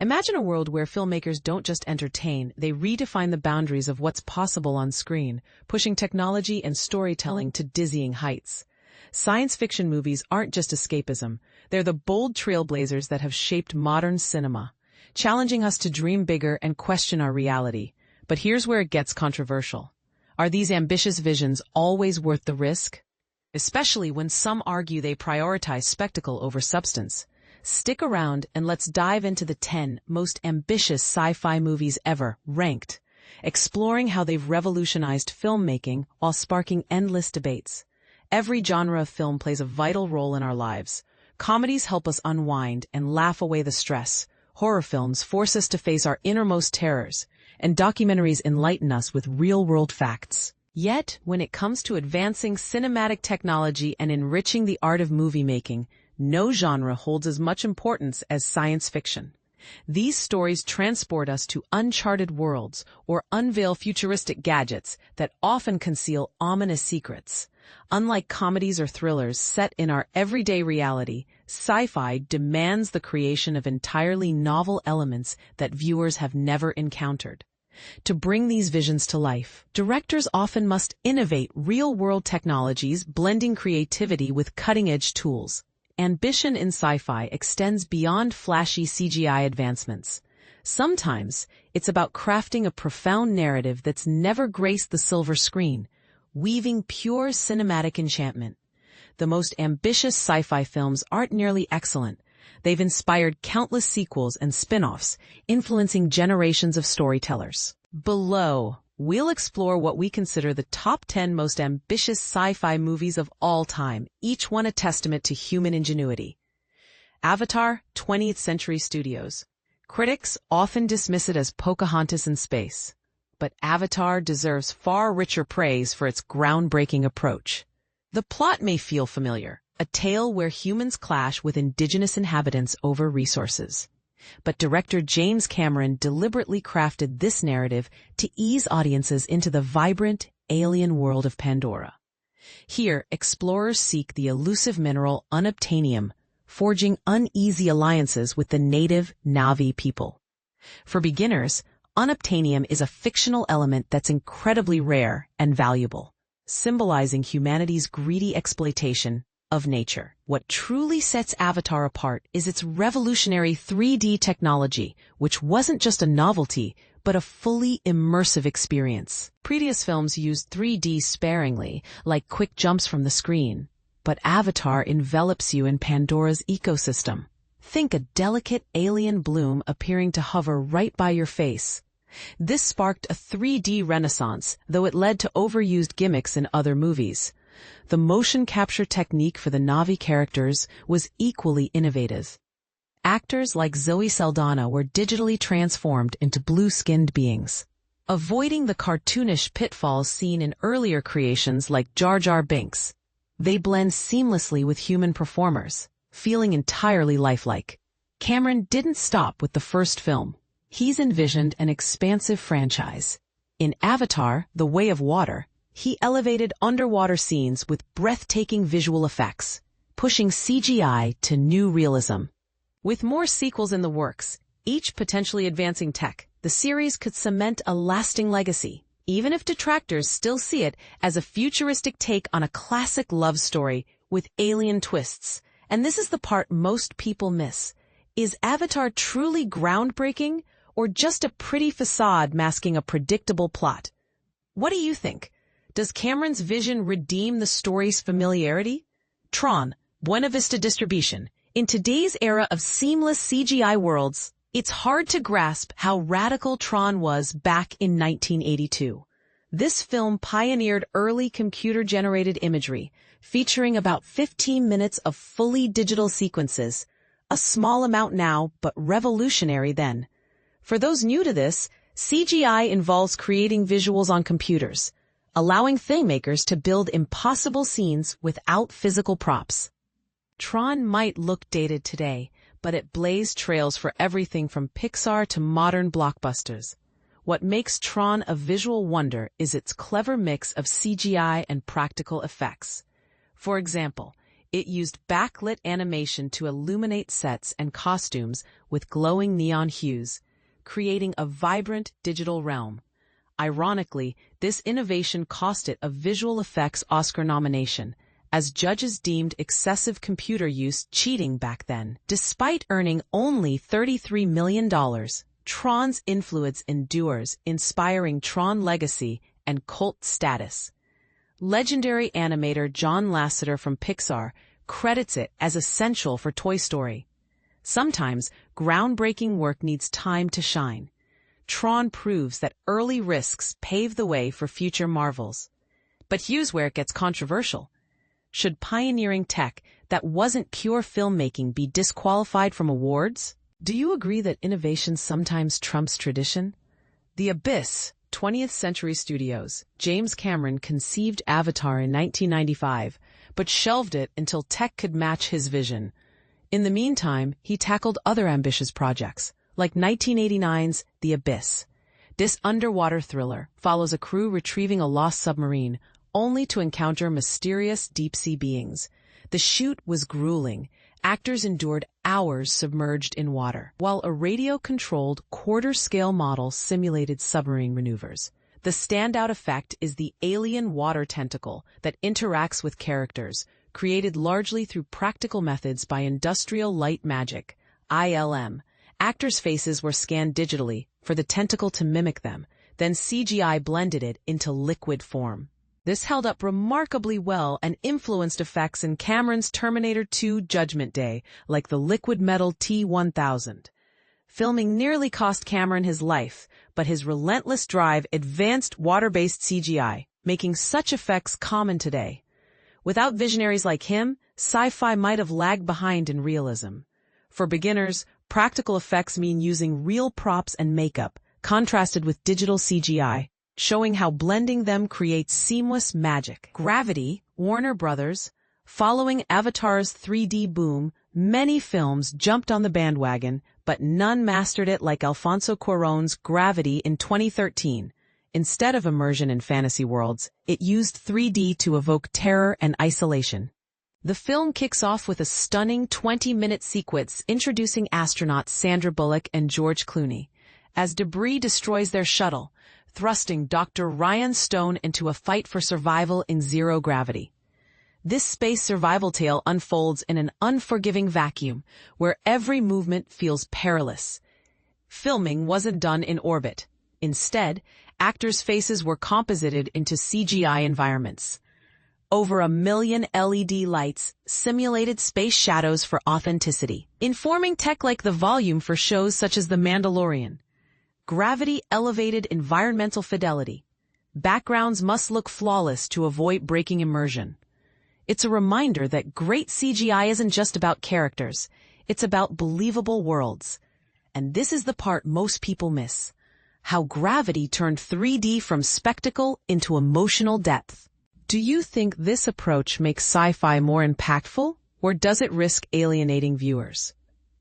Imagine a world where filmmakers don't just entertain, they redefine the boundaries of what's possible on screen, pushing technology and storytelling to dizzying heights. Science fiction movies aren't just escapism, they're the bold trailblazers that have shaped modern cinema, challenging us to dream bigger and question our reality. But here's where it gets controversial. Are these ambitious visions always worth the risk? Especially when some argue they prioritize spectacle over substance. Stick around and let's dive into the 10 most ambitious sci-fi movies ever, ranked, exploring how they've revolutionized filmmaking while sparking endless debates. Every genre of film plays a vital role in our lives. Comedies help us unwind and laugh away the stress. Horror films force us to face our innermost terrors, and documentaries enlighten us with real-world facts. Yet, when it comes to advancing cinematic technology and enriching the art of movie-making, no genre holds as much importance as science fiction. These stories transport us to uncharted worlds or unveil futuristic gadgets that often conceal ominous secrets. Unlike comedies or thrillers set in our everyday reality, sci-fi demands the creation of entirely novel elements that viewers have never encountered. To bring these visions to life, directors often must innovate real-world technologies, blending creativity with cutting-edge tools. Ambition in sci-fi extends beyond flashy CGI advancements. Sometimes, it's about crafting a profound narrative that's never graced the silver screen, weaving pure cinematic enchantment. The most ambitious sci-fi films aren't merely excellent. They've inspired countless sequels and spin-offs, influencing generations of storytellers. Below, we'll explore what we consider the top 10 most ambitious sci-fi movies of all time, each one a testament to human ingenuity. Avatar, 20th Century Studios. Critics often dismiss it as Pocahontas in space, but Avatar deserves far richer praise for its groundbreaking approach. The plot may feel familiar, a tale where humans clash with indigenous inhabitants over resources. But director James Cameron deliberately crafted this narrative to ease audiences into the vibrant, alien world of Pandora. Here, explorers seek the elusive mineral unobtainium, forging uneasy alliances with the native Na'vi people. For beginners, unobtainium is a fictional element that's incredibly rare and valuable, symbolizing humanity's greedy exploitation of nature. What truly sets Avatar apart is its revolutionary 3D technology, which wasn't just a novelty, but a fully immersive experience. Previous films used 3D sparingly, like quick jumps from the screen, but Avatar envelops you in Pandora's ecosystem. Think a delicate alien bloom appearing to hover right by your face. This sparked a 3D renaissance, though it led to overused gimmicks in other movies. The motion capture technique for the Na'vi characters was equally innovative. Actors like Zoe Saldana were digitally transformed into blue-skinned beings, avoiding the cartoonish pitfalls seen in earlier creations like Jar Jar Binks. They blend seamlessly with human performers, feeling entirely lifelike. Cameron didn't stop with the first film. He's envisioned an expansive franchise. In Avatar, The Way of Water, he elevated underwater scenes with breathtaking visual effects, pushing CGI to new realism. With more sequels in the works, each potentially advancing tech, the series could cement a lasting legacy, even if detractors still see it as a futuristic take on a classic love story with alien twists. And this is the part most people miss. Is Avatar truly groundbreaking, or just a pretty facade masking a predictable plot? What do you think? Does Cameron's vision redeem the story's familiarity? Tron, Buena Vista Distribution. In today's era of seamless CGI worlds, it's hard to grasp how radical Tron was back in 1982. This film pioneered early computer-generated imagery, featuring about 15 minutes of fully digital sequences, a small amount now, but revolutionary then. For those new to this, CGI involves creating visuals on computers, allowing filmmakers to build impossible scenes without physical props. Tron might look dated today, but it blazed trails for everything from Pixar to modern blockbusters. What makes Tron a visual wonder is its clever mix of CGI and practical effects. For example, It used backlit animation to illuminate sets and costumes with glowing neon hues, creating a vibrant digital realm. Ironically, this innovation cost it a visual effects Oscar nomination, as judges deemed excessive computer use cheating back then. Despite earning only $33 million, Tron's influence endures, inspiring Tron legacy and cult status. Legendary animator John Lasseter from Pixar credits it as essential for Toy Story. Sometimes, groundbreaking work needs time to shine. Tron proves that early risks pave the way for future marvels. But here's where it gets controversial. Should pioneering tech that wasn't pure filmmaking be disqualified from awards? Do you agree that innovation sometimes trumps tradition? The Abyss, 20th Century Studios. James Cameron conceived Avatar in 1995, but shelved it until tech could match his vision. In the meantime, he tackled other ambitious projects, like 1989's The Abyss. This underwater thriller follows a crew retrieving a lost submarine, only to encounter mysterious deep-sea beings. The shoot was grueling. Actors endured hours submerged in water, while a radio-controlled quarter-scale model simulated submarine maneuvers. The standout effect is the alien water tentacle that interacts with characters, created largely through practical methods by Industrial Light Magic, ILM. Actors' faces were scanned digitally for the tentacle to mimic them, then CGI blended it into liquid form. This held up remarkably well and influenced effects in Cameron's Terminator 2 Judgment Day, like the liquid metal T-1000. Filming nearly cost Cameron his life, but his relentless drive advanced water-based CGI, making such effects common today. Without visionaries like him, sci-fi might have lagged behind in realism. For beginners, practical effects mean using real props and makeup, contrasted with digital CGI, showing how blending them creates seamless magic. Gravity, Warner Brothers. Following Avatar's 3D boom, many films jumped on the bandwagon, but none mastered it like Alfonso Cuarón's Gravity in 2013. Instead of immersion in fantasy worlds, it used 3D to evoke terror and isolation. The film kicks off with a stunning 20-minute sequence introducing astronauts Sandra Bullock and George Clooney, as debris destroys their shuttle, thrusting Dr. Ryan Stone into a fight for survival in zero gravity. This space survival tale unfolds in an unforgiving vacuum, where every movement feels perilous. Filming wasn't done in orbit. Instead, actors' faces were composited into CGI environments. Over 1 million LED lights simulated space shadows for authenticity, informing tech like the volume for shows such as The Mandalorian. Gravity elevated environmental fidelity. Backgrounds must look flawless to avoid breaking immersion. It's a reminder that great CGI isn't just about characters, it's about believable worlds. And this is the part most people miss: how Gravity turned 3D from spectacle into emotional depth. Do you think this approach makes sci-fi more impactful, or does it risk alienating viewers?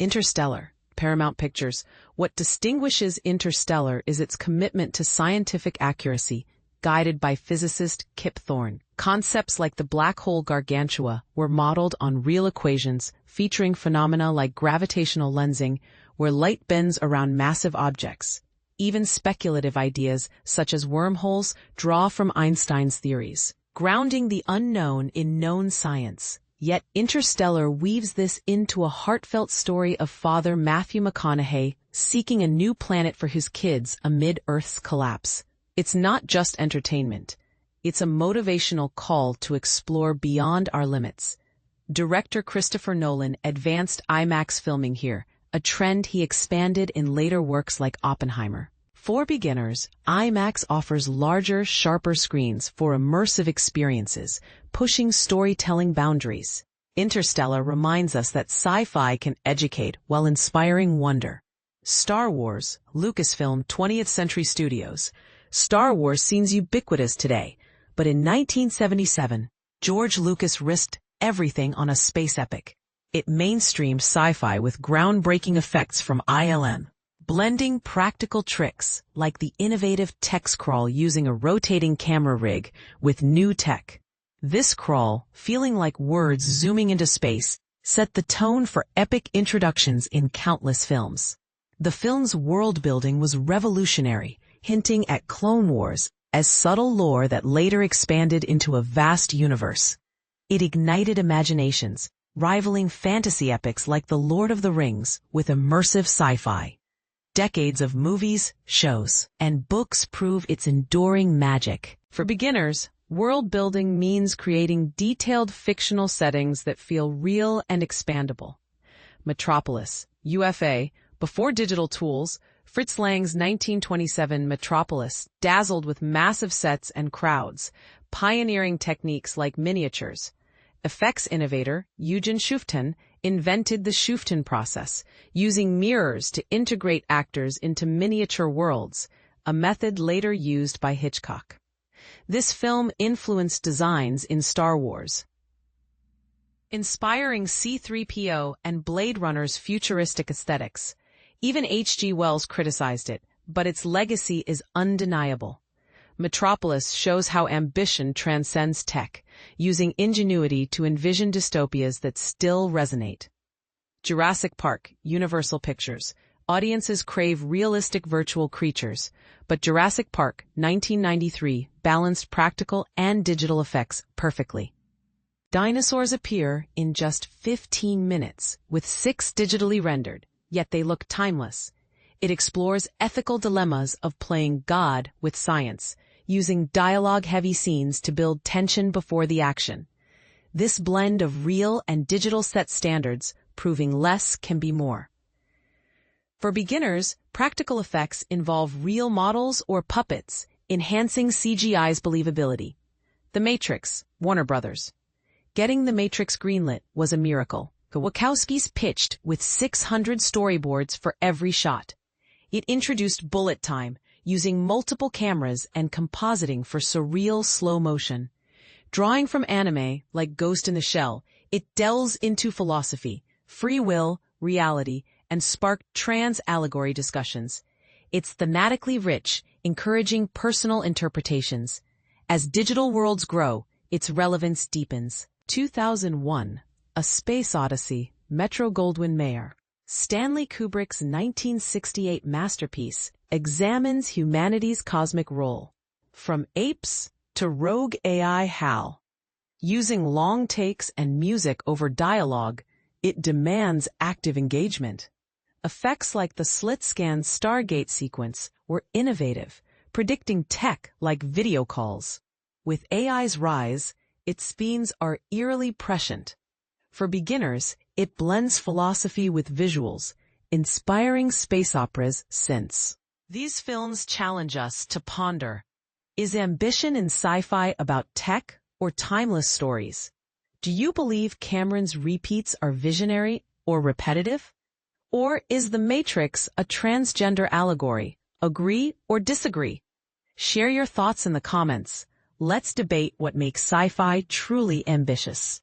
Interstellar, Paramount Pictures. What distinguishes Interstellar is its commitment to scientific accuracy, guided by physicist Kip Thorne. Concepts like the black hole Gargantua were modeled on real equations, featuring phenomena like gravitational lensing, where light bends around massive objects. Even speculative ideas, such as wormholes, draw from Einstein's theories, grounding the unknown in known science. Yet Interstellar weaves this into a heartfelt story of Father Matthew McConaughey seeking a new planet for his kids amid Earth's collapse. It's not just entertainment. It's a motivational call to explore beyond our limits. Director Christopher Nolan advanced IMAX filming here, a trend he expanded in later works like Oppenheimer. For beginners, IMAX offers larger, sharper screens for immersive experiences, pushing storytelling boundaries. Interstellar reminds us that sci-fi can educate while inspiring wonder. Star Wars, Lucasfilm 20th Century Studios. Star Wars seems ubiquitous today, but in 1977, George Lucas risked everything on a space epic. It mainstreamed sci-fi with groundbreaking effects from ILM, blending practical tricks like the innovative text crawl using a rotating camera rig with new tech. This crawl, feeling like words zooming into space, set the tone for epic introductions in countless films. The film's world-building was revolutionary, hinting at Clone Wars as subtle lore that later expanded into a vast universe. It ignited imaginations, rivaling fantasy epics like The Lord of the Rings with immersive sci-fi. Decades of movies, shows, and books prove its enduring magic. For beginners, world building means creating detailed fictional settings that feel real and expandable. Metropolis, UFA, before digital tools, Fritz Lang's 1927 Metropolis dazzled with massive sets and crowds, pioneering techniques like miniatures. Effects innovator Eugen Schuften invented the Schuften process, using mirrors to integrate actors into miniature worlds, a method later used by Hitchcock. This film influenced designs in Star Wars, inspiring C-3PO and Blade Runner's futuristic aesthetics. Even H.G. Wells criticized it, but its legacy is undeniable. Metropolis shows how ambition transcends tech, using ingenuity to envision dystopias that still resonate. Jurassic Park, Universal Pictures. Audiences crave realistic virtual creatures, but Jurassic Park, 1993, balanced practical and digital effects perfectly. Dinosaurs appear in just 15 minutes, with 6 digitally rendered, yet they look timeless. It explores ethical dilemmas of playing God with science, using dialogue-heavy scenes to build tension before the action. This blend of real and digital set standards, proving less can be more. For beginners, practical effects involve real models or puppets, enhancing CGI's believability. The Matrix, Warner Brothers. Getting The Matrix greenlit was a miracle. The Wachowskis pitched with 600 storyboards for every shot. It introduced bullet time, using multiple cameras and compositing for surreal slow motion. Drawing from anime like Ghost in the Shell, it delves into philosophy, free will, reality, and sparked trans-allegory discussions. It's thematically rich, encouraging personal interpretations. As digital worlds grow, its relevance deepens. 2001, A Space Odyssey, Metro-Goldwyn-Mayer. Stanley Kubrick's 1968 masterpiece examines humanity's cosmic role, from apes to rogue AI HAL. Using long takes and music over dialogue, it demands active engagement. Effects like the slit-scan Stargate sequence were innovative, predicting tech like video calls. With AI's rise, its scenes are eerily prescient. For beginners, it blends philosophy with visuals, inspiring space operas since. These films challenge us to ponder. Is ambition in sci-fi about tech or timeless stories? Do you believe Cameron's repeats are visionary or repetitive? Or is The Matrix a transgender allegory? Agree or disagree? Share your thoughts in the comments. Let's debate what makes sci-fi truly ambitious.